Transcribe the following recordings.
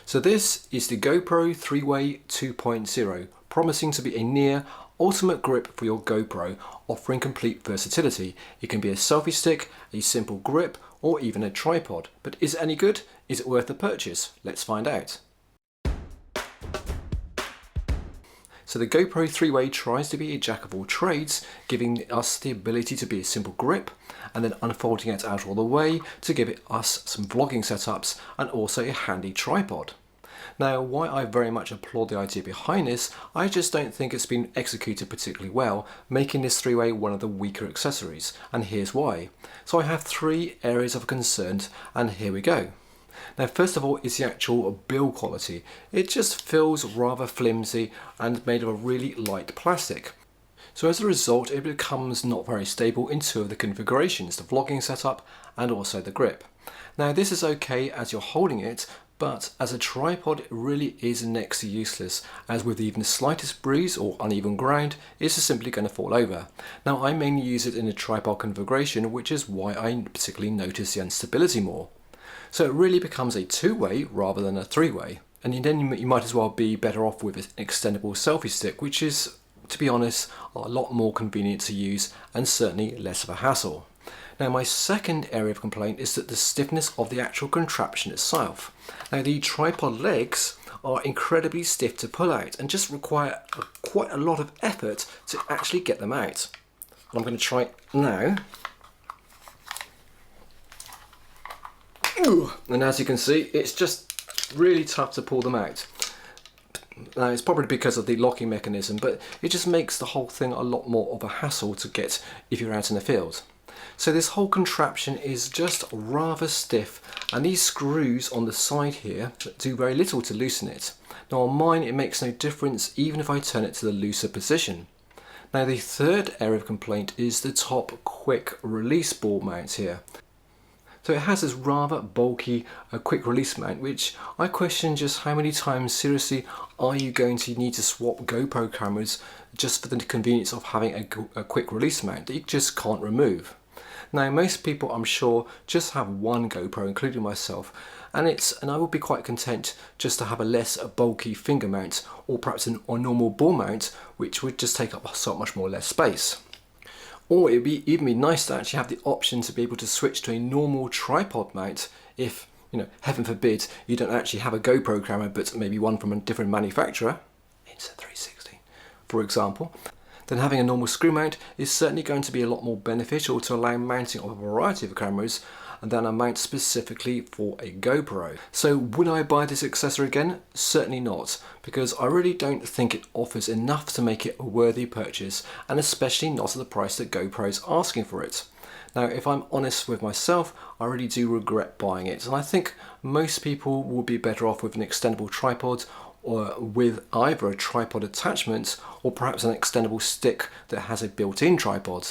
So this is the GoPro 3-Way 2.0, promising to be a near ultimate grip for your GoPro, offering complete versatility. It can be a selfie stick, a simple grip, or even a tripod. But is it any good? Is it worth the purchase? Let's find out. So the GoPro 3-Way tries to be a jack of all trades, giving us the ability to be a simple grip and then unfolding it out all the way to give us some vlogging setups and also a handy tripod. Now, why I very much applaud the idea behind this, I just don't think it's been executed particularly well, making this 3-Way one of the weaker accessories, and here's why. So I have three areas of concern, and here we go. Now, first of all is the actual build quality. It just feels rather flimsy and made of a really light plastic. So as a result, it becomes not very stable in two of the configurations, the vlogging setup and also the grip. Now, this is okay as you're holding it, but as a tripod it really is next to useless, as with even the slightest breeze or uneven ground it's just simply going to fall over. Now, I mainly use it in a tripod configuration, which is why I particularly notice the instability more. So it really becomes a two-way rather than a three-way, and then you might as well be better off with an extendable selfie stick, which is, to be honest, a lot more convenient to use and certainly less of a hassle. Now, my second area of complaint is that the stiffness of the actual contraption itself. Now, the tripod legs are incredibly stiff to pull out and just require quite a lot of effort to actually get them out. And I'm going to try it now. And as you can see, it's just really tough to pull them out. Now, it's probably because of the locking mechanism, but it just makes the whole thing a lot more of a hassle to get if you're out in the field. So this whole contraption is just rather stiff, and these screws on the side here do very little to loosen it. Now, on mine it makes no difference even if I turn it to the looser position. Now, the third area of complaint is the top quick release ball mount here. So it has this rather bulky quick release mount, which I question just how many times seriously are you going to need to swap GoPro cameras just for the convenience of having a quick release mount that you just can't remove. Now, most people, I'm sure, just have one GoPro, including myself, and I would be quite content just to have a less bulky finger mount, or perhaps a normal ball mount, which would just take up so much more less space. Or it would even be nice to actually have the option to be able to switch to a normal tripod mount if, heaven forbid, you don't actually have a GoPro camera but maybe one from a different manufacturer, Insta360 for example. Then having a normal screw mount is certainly going to be a lot more beneficial to allow mounting of a variety of cameras than a mount specifically for a GoPro. So would I buy this accessory again? Certainly not, because I really don't think it offers enough to make it a worthy purchase, and especially not at the price that GoPro is asking for it. Now, if I'm honest with myself, I really do regret buying it, and I think most people would be better off with an extendable tripod, or with either a tripod attachment or perhaps an extendable stick that has a built-in tripod.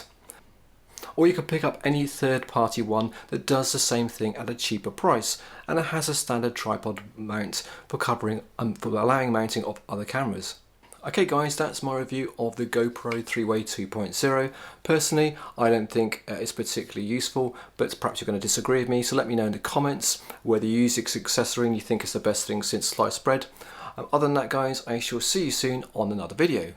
Or you could pick up any third-party one that does the same thing at a cheaper price, and it has a standard tripod mount for allowing mounting of other cameras. Okay guys, that's my review of the GoPro 3-Way 2.0. Personally, I don't think it's particularly useful, but perhaps you're going to disagree with me, so let me know in the comments whether you use this accessory and you think it's the best thing since sliced bread. Other than that guys, I shall see you soon on another video.